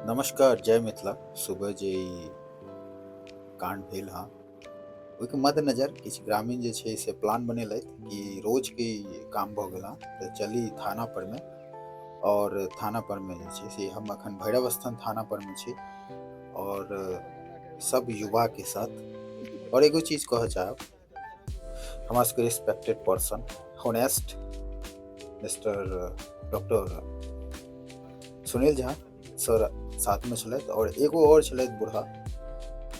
नमस्कार, जय मिथिला। सुबह जे ई कांड भेल हँ, ओहिके मद्देनजर किछु ग्रामीण जे छै से प्लान बनेलथि कि रोजके ई काम भऽ गेल हँ तऽ चली थाना पर में। और थाना पर में जे छै से हम अखन भैरव स्थान थाना पर में छी और सब युवा के साथ। और एगो चीज कहऽ चाहब, हमरा सबके respected person, honest mister doctor Sunil Jha sir साथ में छलथि और एगो और छलथि बूढ़ा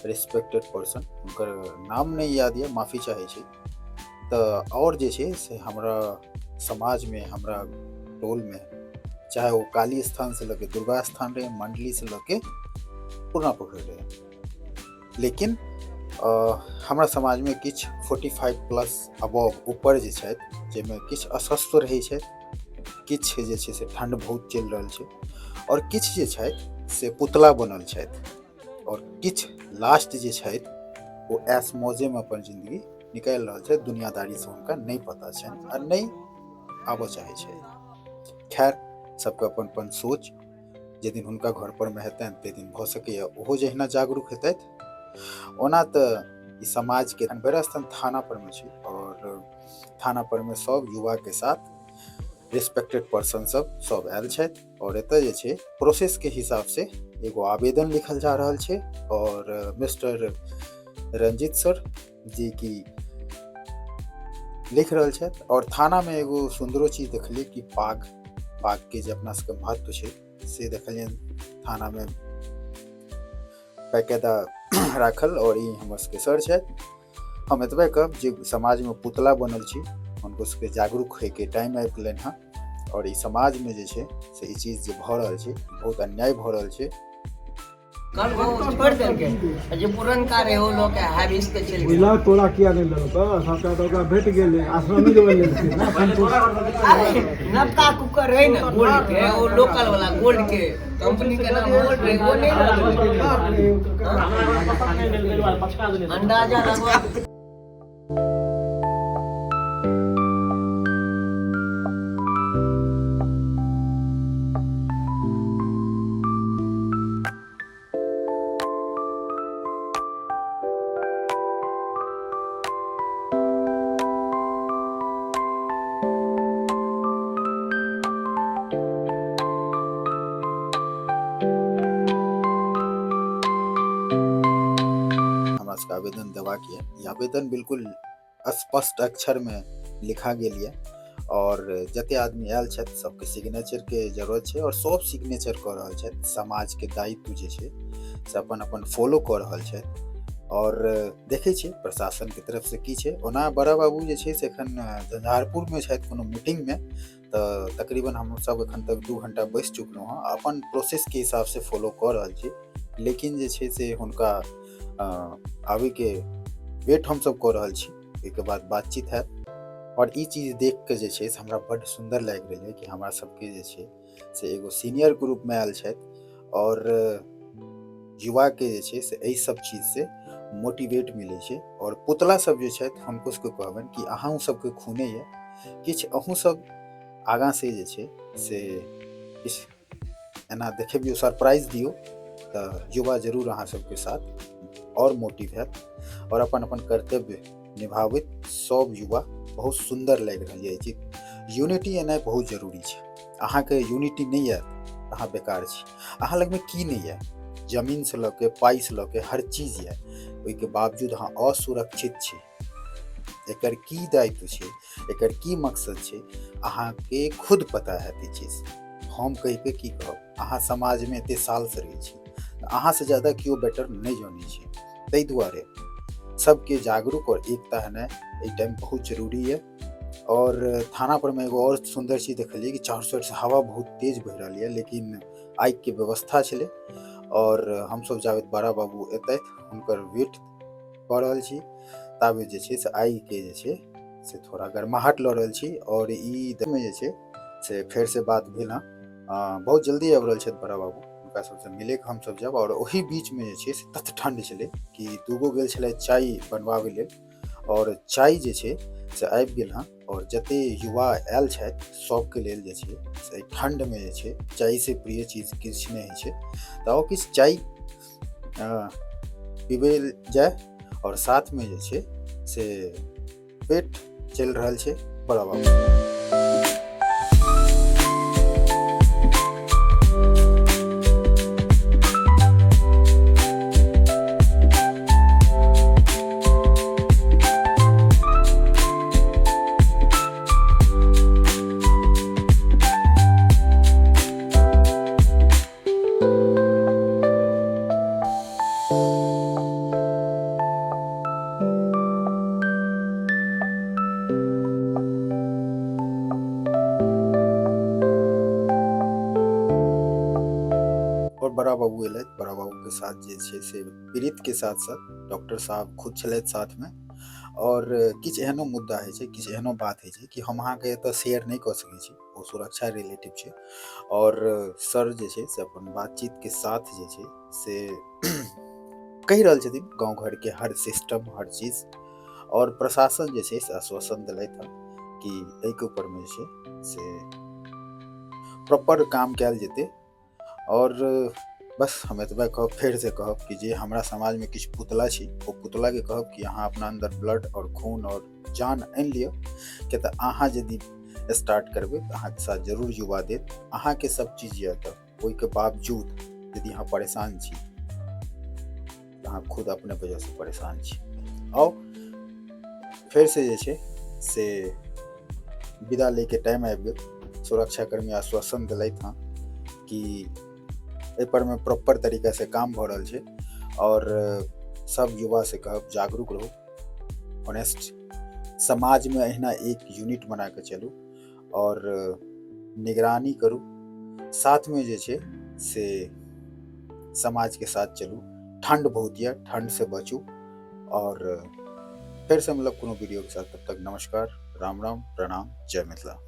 रिस्पेक्टेड पर्सन, उनकर नाम नहीं याद है, माफी चाहे छी। तऽ और जे छै से हमरा समाज में, हमरा टोल में, चाहे वो काली स्थान से लगे दुर्गा स्थान रहे, मंडली से लगे पुरना पोखर रहे, लेकिन हमरा समाज में किछ 45 प्लस अबव ऊपर जे छथि, जाहिमे किछ अस्वस्थ रहै छथि, किछ जे छै से ठंड बहुत चलि रहल छै, और किछ जे छथि से पुतला बनल छथि, और किछ लास्ट जे छथि वो ऐस मौजे में अपन जिंदगी निकालि रहल छथि। दुनियादारी से हुनका नहीं पता छनि आ नहीं आबऽ चाहे छथि। खैर, सबके अपन अपन सोच, जे दिन हुनका घर पर में हेतनि ते दिन भऽ सकैए ओहो जहिना जागरूक हेतथि। ओना तऽ ई समाज के बेरस्थान थाना पर में छी और थाना पर में सब युवा के साथ रिस्पेक्टेड पर्सन सब आयल छथि और एतऽ जे छै प्रोसेस के हिसाब से एगो आवेदन लिखल जा रहल छै और मिस्टर रंजीत सर जी की लिख रहल छथि। और थाना में एगो सुंदरो चीज देखलिए कि पाग के जे अपना सबके महत्व छै से देखलिए थाना में बाकायदा राखल। और ई हमर सबके सर छथि। हम एतबे कहब जे समाज में पुतला बनल छी, उनको सबके जागरूक होय के टाइम आबि गेलनि हँ और ई समाज में जे छै से ई चीज जे भऽ रहल छै बहुत अन्याय भऽ रहल छै। कल वो छोड़ देलके जे पुरनका रहे वो लोग हैविस के चल बुझला तोरा किया नहीं लड़का सबटा तो ओकरा भेट गेले आश्रम में देवे लेलकै ना संतोष। अरे नवका कुकर है ना गोल्ड के, वो लोकल वाला गोल्ड के कंपनी के नाम गोल्ड है, वो नहीं अंदाजा लगवा। आवेदन देवा के ये आवेदन बिल्कुल स्पष्ट अक्षर में लिखा गेल ये और जते आदमी आयल छथि सबके सिग्नेचर के जरूरत छै और सब सिग्नेचर कर रहल छथि। समाज के दायित्व जे छै से अपन अपन फॉलो कर रहल छथि और देखे छियै प्रशासन के तरफ से की छै। ओना बड़ा बाबू जे छै से एखन झंझारपुर में छथि कोनो मीटिंग में, तऽ तकरीबन हम सब एखन तक 2 घंटा बैस चुकलहुँ हँ, अपन प्रोसेस के हिसाब से फॉलो कर रहल छी। लेकिन जे छै से हुनका आवे के वेट हम सब कर रहल छी, एक बाद बातचीत है। और ई चीज देख के जे छै से हमरा बड़ सुंदर लागि रहल है कि हमरा सबके जे छै से एगो सीनियर ग्रुप में आयल छथि और युवा के जे छै से एहि सब चीज से मोटिवेट मिले छै। और पुतला सब जे छथि हुनको सबके कहबनि कि अहाँ सबके खूने ये, किछ अहूँ सब आगाँ से जे छै से किछ एना देखेबियो, सरप्राइज दियो, तऽ युवा जरूर अहाँ सबके साथ और मोटिव हैत और अपन अपन कर्तव्य निभावित सब युवा बहुत सुंदर लागि रहल है। यूनिटी एनाइ बहुत जरूरी छै। अहाँ के यूनिटी नहीं है अहाँ बेकार छी। अहाँ लग में की नहीं है, जमीन से लऽ के पाई से लऽ के हर चीज है, ओहि के बावजूद अहाँ असुरक्षित छी। एकर की दायित्व छै, एकर की मकसद छै, अहाँ के खुद पता है ई चीज। हम कहि के की कहब, अहाँ समाज में एते साल से रहै छी, अहाँ से ज्यादा क्यों बेटर नहीं जानी छी। ताहि दुआरे सबके जागरूक और एकता है ये टाइम बहुत जरूरी है। और थाना पर में एगो और सुंदर चीज देखलिए कि 400 से हवा बहुत तेज बह रही है, लेकिन आग के व्यवस्था चले और हम सब जावे बड़ा बाबू एतै उनकर वेट कर रहल छी, ताबे जे छै से आग के जे छै से थोड़ा गर्माहट लऽ रहल छी। और ई में जे छै से फेर से बात भेल हँ, बहुत जल्दी आबि रहल छथि बड़ा बाबू, हुनका सबसे मिले के हम सब जब। और वही बीच में जे छै से तत ठंड छलै कि दूगो गेल छलै चाय बनवावे लेल और चाय जे छै से आबि गेल हँ और जते युवा आयल छथि सबके लेल जे छै से एहि ठण्डमे जे छै चायसँ प्रिय चीज किछु नहि होइ छै, तऽ ओ किछु चाय पीबे जाय और साथमे जे छै से पेट चलि रहल छै बड़ा बाबू। और बड़ा बाबू एलथि, बड़ा बाबूके साथ जे छै से पीड़ितके साथ साथ डॉक्टर साहब खुद छलथि साथमे। और किछु एहनो मुद्दा होइ छै, किछु एहनो बात होइ छै कि हम अहाँके एतऽ शेयर नहि कऽ सकै छी, ओ सुरक्षा रिलेटिव छै। और सर जे छै से अपन बातचीतके साथ जे छै से कहि रहल छथिन गाँव घरके हर सिस्टम हर चीज, और प्रशासन जे छै से आश्वासन दिलथि हँ कि एहिके ऊपरमे जे छै से प्रॉपर काम कयल जेतै। और बस हम एतबे कहब, फेर से कहब कि जे हमरा समाज में किछु पुतला छी, वो पुतला के कहब कि अहाँ अपना अंदर ब्लड और खून और जान आनि लिअ, कि तऽ अहाँ यदि स्टार्ट करबै तऽ अहाँके साथ जरूर युवा देत। अहाँके सब चीज यऽ तऽ ओहिके बावजूद यदि अहाँ परेशान छी तऽ अहाँ खुद अपने वजह से परेशान छी। आओ फेर से जे छै से विदा लेके टाइम आबि गेल। सुरक्षाकर्मी आश्वासन दिलथि हँ कि एहि पर में प्रॉपर तरीका से काम भ रहल छै, और सब युवा से कहब जागरूक रहू, ऑनेस्ट समाज में अहिना एक यूनिट बना के चलू और निगरानी करू, साथ में जे छै से समाज के साथ चलू। ठंड बहुत यऽ, ठंड से बचू। और फिर से मतलब कोनो वीडियो के साथ, तब तक नमस्कार, राम राम, प्रणाम, जय मिथिला।